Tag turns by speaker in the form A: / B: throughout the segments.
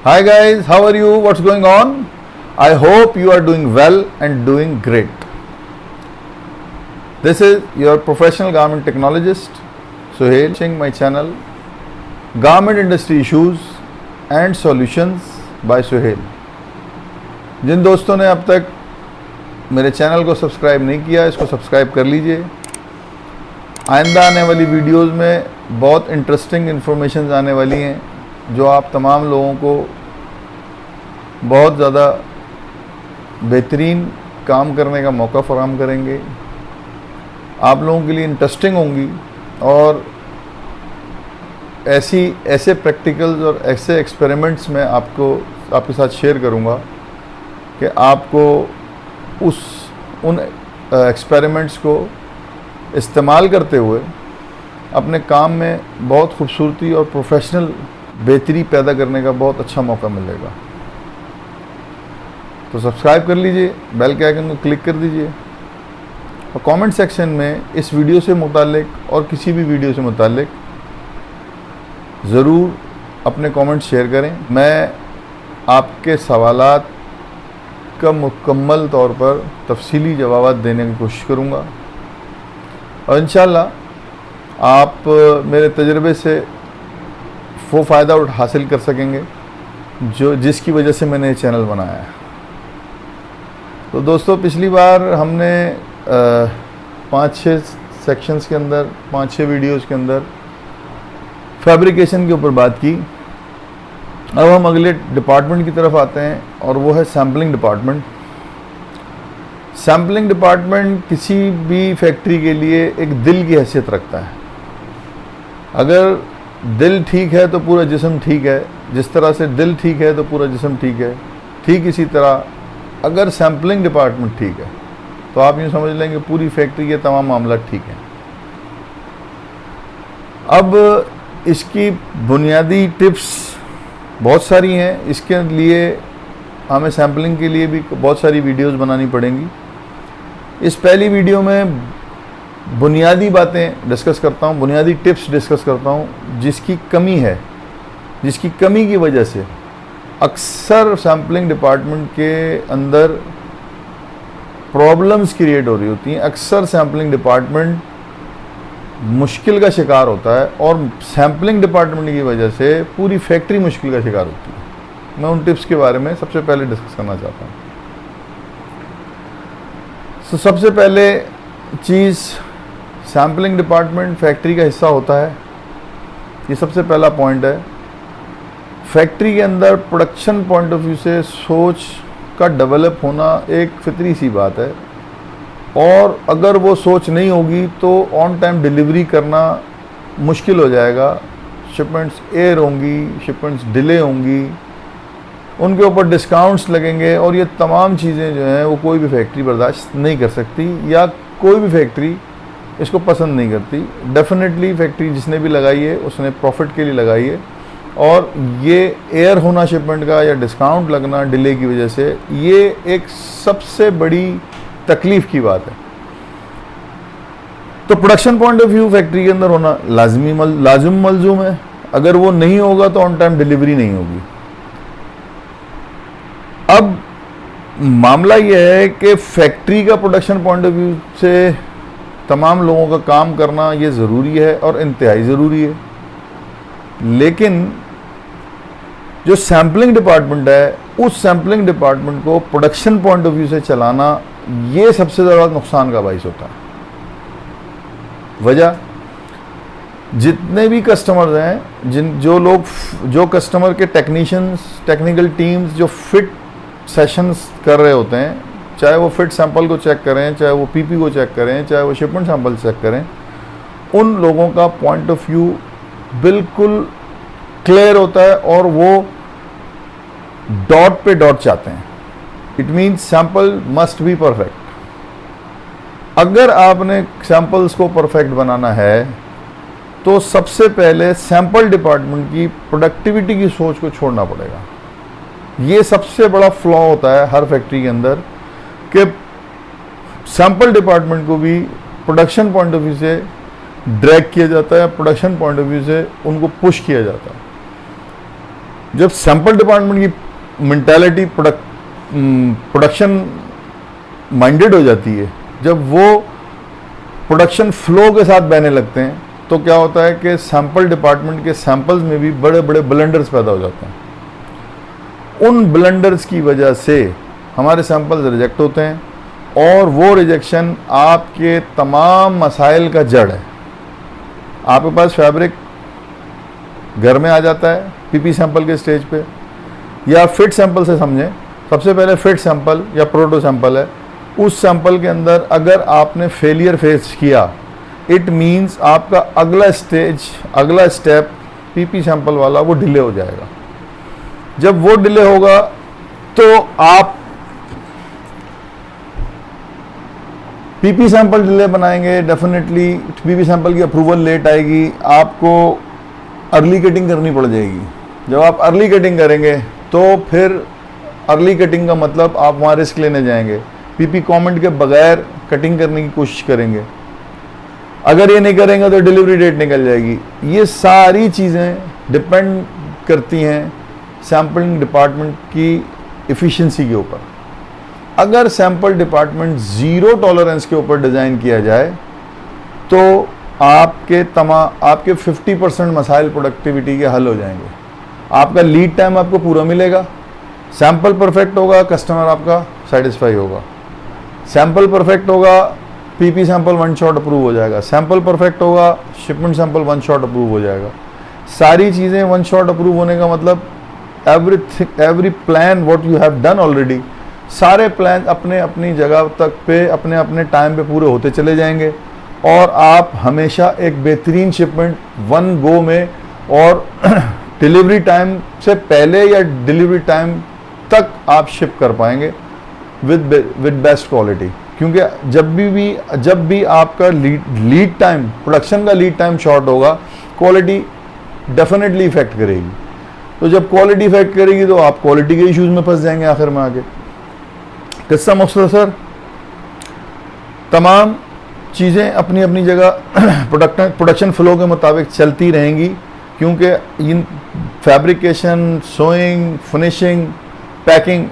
A: Hi guys, how are you? What's going on? I hope you are doing well and doing great. This is your professional garment technologist Suhail, watching my channel Garment Industry Issues and Solutions by Suhail. जिन दोस्तों ने अब तक मेरे channel को subscribe नहीं किया, इसको subscribe कर लीजिए। आइंदा आने वाली वीडियोस में बहुत इंटरेस्टिंग इन्फॉर्मेशन आने वाली हैं जो आप तमाम लोगों को बहुत ज़्यादा बेहतरीन काम करने का मौका फराहम करेंगे, आप लोगों के लिए इंटरेस्टिंग होंगी और ऐसे प्रैक्टिकल्स और ऐसे एक्सपेरिमेंट्स में आपके साथ शेयर करूंगा कि आपको उन एक्सपेरिमेंट्स को इस्तेमाल करते हुए अपने काम में बहुत खूबसूरती और प्रोफेशनल बेहतरी पैदा करने का बहुत अच्छा मौका मिलेगा। तो सब्सक्राइब कर लीजिए, बेल के आइकन को क्लिक कर दीजिए और कमेंट सेक्शन में इस वीडियो से मुतालिक और किसी भी वीडियो से मुतालिक ज़रूर अपने कमेंट शेयर करें। मैं आपके सवालात का मुकम्मल तौर पर तफसीली जवाब देने की कोशिश करूँगा और इंशाअल्लाह आप मेरे तजर्बे से वो फ़ायदा हासिल कर सकेंगे जिसकी वजह से मैंने ये चैनल बनाया है। तो दोस्तों, पिछली बार हमने 5-6 सेक्शंस के अंदर 5-6 वीडियोज़ के अंदर फैब्रिकेशन के ऊपर बात की। अब हम अगले डिपार्टमेंट की तरफ आते हैं और वो है सैम्पलिंग डिपार्टमेंट। सैम्पलिंग डिपार्टमेंट किसी भी फैक्ट्री के लिए एक दिल की हैसियत रखता है। अगर दिल ठीक है तो पूरा जिस्म ठीक है, जिस तरह से दिल ठीक है तो पूरा जिस्म ठीक है, ठीक इसी तरह अगर सैम्पलिंग डिपार्टमेंट ठीक है तो आप यूँ समझ लेंगे पूरी फैक्ट्री के तमाम मामला ठीक हैं। अब इसकी बुनियादी टिप्स बहुत सारी हैं, इसके लिए हमें सैम्पलिंग के लिए भी बहुत सारी वीडियोस बनानी पड़ेंगी। इस पहली वीडियो में बुनियादी बातें डिस्कस करता हूँ, बुनियादी टिप्स डिस्कस करता हूँ जिसकी कमी है, जिसकी कमी की वजह से अक्सर सैम्पलिंग डिपार्टमेंट के अंदर प्रॉब्लम्स क्रिएट हो रही होती हैं। अक्सर सैम्पलिंग डिपार्टमेंट मुश्किल का शिकार होता है और सैम्पलिंग डिपार्टमेंट की वजह से पूरी फैक्ट्री मुश्किल का शिकार होती है। मैं उन टिप्स के बारे में सबसे पहले डिस्कस करना चाहता हूँ। तो सबसे पहले चीज़, सैम्पलिंग डिपार्टमेंट फैक्ट्री का हिस्सा होता है, ये सबसे पहला पॉइंट है। फैक्ट्री के अंदर प्रोडक्शन पॉइंट ऑफ व्यू से सोच का डेवलप होना एक फितरी सी बात है और अगर वो सोच नहीं होगी तो ऑन टाइम डिलीवरी करना मुश्किल हो जाएगा। शिपमेंट्स एयर होंगी, शिपमेंट्स डिले होंगी, उनके ऊपर डिस्काउंट्स लगेंगे और ये तमाम चीज़ें जो हैं वो कोई भी फैक्ट्री बर्दाश्त नहीं कर सकती या कोई भी फैक्ट्री इसको पसंद नहीं करती। डेफिनेटली फैक्ट्री जिसने भी लगाई है उसने प्रॉफिट के लिए लगाई है और ये एयर होना शिपमेंट का या डिस्काउंट लगना डिले की वजह से ये एक सबसे बड़ी तकलीफ़ की बात है। तो production point of view factory के अंदर होना लाजिम मलजूम है। अगर वो नहीं होगा तो ऑन टाइम डिलीवरी नहीं होगी। अब मामला यह है कि फैक्ट्री का प्रोडक्शन पॉइंट ऑफ व्यू से तमाम लोगों का काम करना ये ज़रूरी है और इंतहाई ज़रूरी है, लेकिन जो सैम्पलिंग डिपार्टमेंट है उस सैम्पलिंग डिपार्टमेंट को प्रोडक्शन पॉइंट ऑफ व्यू से चलाना ये सबसे ज़्यादा नुकसान का बाइस होता है। वजह, जितने भी कस्टमर्स हैं, जो कस्टमर के टेक्नीशियंस, टेक्निकल टीम्स जो फिट सेशंस कर रहे होते हैं, चाहे वो फिट सैंपल को चेक करें, चाहे वो पीपी को चेक करें, चाहे वो शिपमेंट सैंपल चेक करें, उन लोगों का पॉइंट ऑफ व्यू बिल्कुल क्लियर होता है और वो डॉट पे डॉट चाहते हैं। It means sample must be perfect. अगर आपने सैंपल्स को परफेक्ट बनाना है तो सबसे पहले सैंपल डिपार्टमेंट की प्रोडक्टिविटी की सोच को छोड़ना पड़ेगा। ये सबसे बड़ा फ्लॉ होता है हर फैक्ट्री के अंदर कि सैंपल डिपार्टमेंट को भी प्रोडक्शन पॉइंट ऑफ व्यू से ड्रैग किया जाता है, प्रोडक्शन पॉइंट ऑफ व्यू से उनको पुश किया जाता है। जब सैंपल डिपार्टमेंट की मेंटालिटी प्रोडक्शन माइंडेड हो जाती है, जब वो प्रोडक्शन फ्लो के साथ बहने लगते हैं, तो क्या होता है कि सैंपल डिपार्टमेंट के सैंपल्स में भी बड़े बड़े ब्लंडर्स पैदा हो जाते हैं। उन ब्लंडर्स की वजह से हमारे सैंपल्स रिजेक्ट होते हैं, और वो रिजेक्शन आपके तमाम मसाइल का जड़ है। आपके पास फैब्रिक घर में आ जाता है पीपी सैंपल के स्टेज पे, या फिट सैंपल से समझें। सबसे पहले फिट सैंपल या प्रोटो सैंपल है, उस सैंपल के अंदर अगर आपने फेलियर फेस किया, इट मीन्स आपका अगला स्टेप पीपी सैंपल वाला वो डिले हो जाएगा। जब वो डिले होगा तो आप पीपी सैंपल डिले बनाएंगे, डेफिनेटली पीपी सैंपल की अप्रूवल लेट आएगी, आपको अर्ली कटिंग करनी पड़ जाएगी। जब आप अर्ली कटिंग करेंगे तो फिर अर्ली कटिंग का मतलब आप वहाँ रिस्क लेने जाएंगे, पीपी कमेंट के बगैर कटिंग करने की कोशिश करेंगे। अगर ये नहीं करेंगे तो डिलीवरी डेट निकल जाएगी। ये सारी चीज़ें डिपेंड करती हैं सैम्पलिंग डिपार्टमेंट की एफिशिएंसी के ऊपर। अगर सैंपल डिपार्टमेंट ज़ीरो टॉलरेंस के ऊपर डिज़ाइन किया जाए तो आपके 50% मसाइल प्रोडक्टिविटी के हल हो जाएंगे। आपका लीड टाइम आपको पूरा मिलेगा, सैंपल परफेक्ट होगा, कस्टमर आपका सेटिस्फाई होगा। सैंपल परफेक्ट होगा, PP sample one shot approve हो जाएगा। सैंपल परफेक्ट होगा, shipment sample one shot approve हो जाएगा। सारी चीज़ें वन शॉट अप्रूव होने का मतलब every plan what you have done already, सारे प्लान अपने अपनी जगह तक पे अपने अपने टाइम पे पूरे होते चले जाएंगे, और आप हमेशा एक बेहतरीन शिपमेंट वन गो में और डिलीवरी टाइम से पहले या डिलीवरी टाइम तक आप शिप कर पाएंगे विद बेस्ट क्वालिटी। क्योंकि जब भी आपका लीड टाइम, प्रोडक्शन का लीड टाइम शॉर्ट होगा, क्वालिटी डेफिनेटली इफेक्ट करेगी। तो जब क्वालिटी इफेक्ट करेगी तो आप क्वालिटी के इश्यूज में फंस जाएंगे आखिर में आगे। किस्सा मुख्तसर, तमाम चीज़ें अपनी अपनी जगह प्रोडक्शन फ्लो के मुताबिक चलती रहेंगी, क्योंकि इन फैब्रिकेशन, सोइंग, फिनिशिंग, पैकिंग,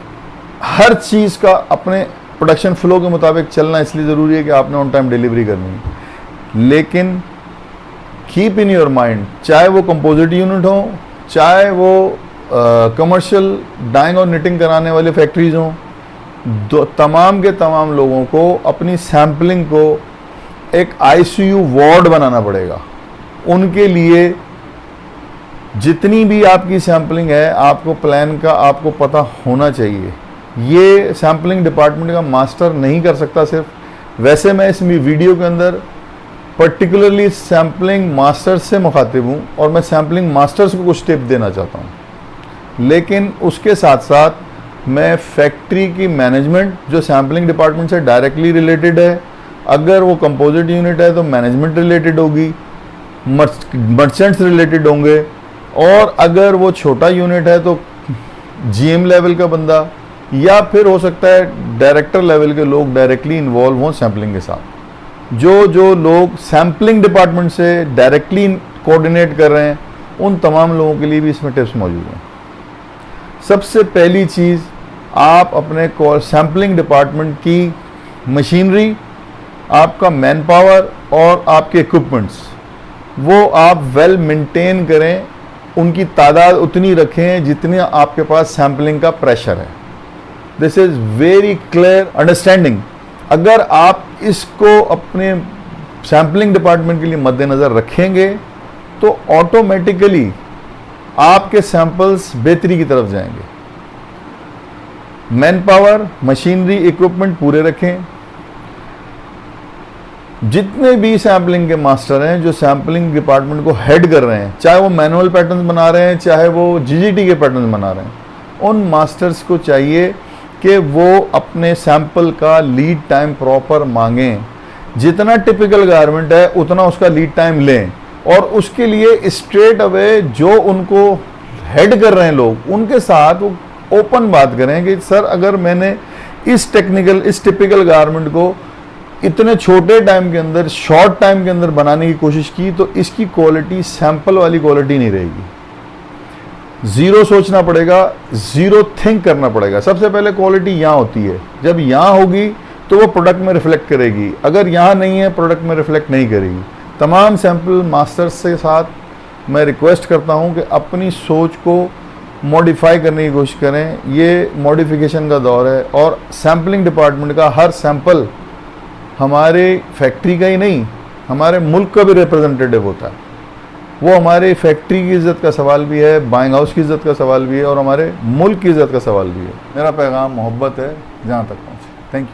A: हर चीज़ का अपने प्रोडक्शन फ्लो के मुताबिक चलना इसलिए ज़रूरी है कि आपने ऑन टाइम डिलीवरी करनी है। लेकिन कीप इन योर माइंड, चाहे वो कंपोजिट यूनिट हो, चाहे वो कमर्शियल डाइंग और निटिंग कराने वाली फैक्ट्रीज हों, तमाम के तमाम लोगों को अपनी सैम्पलिंग को एक आईसीयू वार्ड बनाना पड़ेगा। उनके लिए जितनी भी आपकी सैम्पलिंग है, आपको प्लान का आपको पता होना चाहिए। ये सैम्पलिंग डिपार्टमेंट का मास्टर नहीं कर सकता सिर्फ। वैसे मैं इस वीडियो के अंदर पर्टिकुलरली सैम्पलिंग मास्टर्स से मुखातिब हूँ, और मैं सैम्पलिंग मास्टर्स को कुछ टिप देना चाहता हूँ। लेकिन उसके साथ साथ मैं फैक्ट्री की मैनेजमेंट जो सैम्पलिंग डिपार्टमेंट से डायरेक्टली रिलेटेड है, अगर वो कंपोजिट यूनिट है तो मैनेजमेंट रिलेटेड होगी, मर्चेंट्स रिलेटेड होंगे, और अगर वो छोटा यूनिट है तो जीएम लेवल का बंदा, या फिर हो सकता है डायरेक्टर लेवल के लोग डायरेक्टली इन्वॉल्व हों सैम्पलिंग के साथ। जो लोग सैम्पलिंग डिपार्टमेंट से डायरेक्टली कोऑर्डिनेट कर रहे हैं, उन तमाम लोगों के लिए भी इसमें टिप्स मौजूद हैं। सबसे पहली चीज़, आप अपने सैम्पलिंग डिपार्टमेंट की मशीनरी, आपका मैन पावर और आपके इक्विपमेंट्स, वो आप वेल मेंटेन करें। उनकी तादाद उतनी रखें जितनी आपके पास सैम्पलिंग का प्रेशर है। This is very clear understanding. अगर आप इसको अपने सैम्पलिंग डिपार्टमेंट के लिए मद्देनज़र रखेंगे तो ऑटोमेटिकली आपके सैंपल्स बेहतरी की तरफ जाएंगे। मैन पावर, मशीनरी, इक्विपमेंट पूरे रखें। जितने भी सैम्पलिंग के मास्टर हैं जो सैम्पलिंग डिपार्टमेंट को हेड कर रहे हैं, चाहे वो मैनुअल पैटर्न्स बना रहे हैं, चाहे वो जीजीटी के पैटर्न्स बना रहे हैं, उन मास्टर्स को चाहिए कि वो अपने सैंपल का लीड टाइम प्रॉपर मांगें। जितना टिपिकल गारमेंट है उतना उसका लीड टाइम लें, और उसके लिए स्ट्रेट अवे जो उनको हेड कर रहे हैं लोग, उनके साथ वो ओपन बात करें कि सर, अगर मैंने इस टिपिकल गारमेंट को इतने छोटे टाइम के अंदर, शॉर्ट टाइम के अंदर बनाने की कोशिश की, तो इसकी क्वालिटी सैंपल वाली क्वालिटी नहीं रहेगी। ज़ीरो सोचना पड़ेगा, ज़ीरो थिंक करना पड़ेगा। सबसे पहले क्वालिटी यहाँ होती है, जब यहाँ होगी तो वो प्रोडक्ट में रिफ्लेक्ट करेगी, अगर यहाँ नहीं है प्रोडक्ट में रिफ्लेक्ट नहीं करेगी। तमाम सैम्पल मास्टर्स के साथ मैं रिक्वेस्ट करता हूँ कि अपनी सोच को मॉडिफाई करने की कोशिश करें। ये मॉडिफिकेशन का दौर है और सैम्पलिंग डिपार्टमेंट का हर सैंपल हमारे फैक्ट्री का ही नहीं, हमारे मुल्क का भी रिप्रेजेंटेटिव होता है। वो हमारे फैक्ट्री की इज़्ज़त का सवाल भी है, बाइंग हाउस की इज़्ज़त का सवाल भी है और हमारे मुल्क की इज़्ज़त का सवाल भी है। मेरा पैगाम मोहब्बत है, जहाँ तक पहुँचे। Thank you.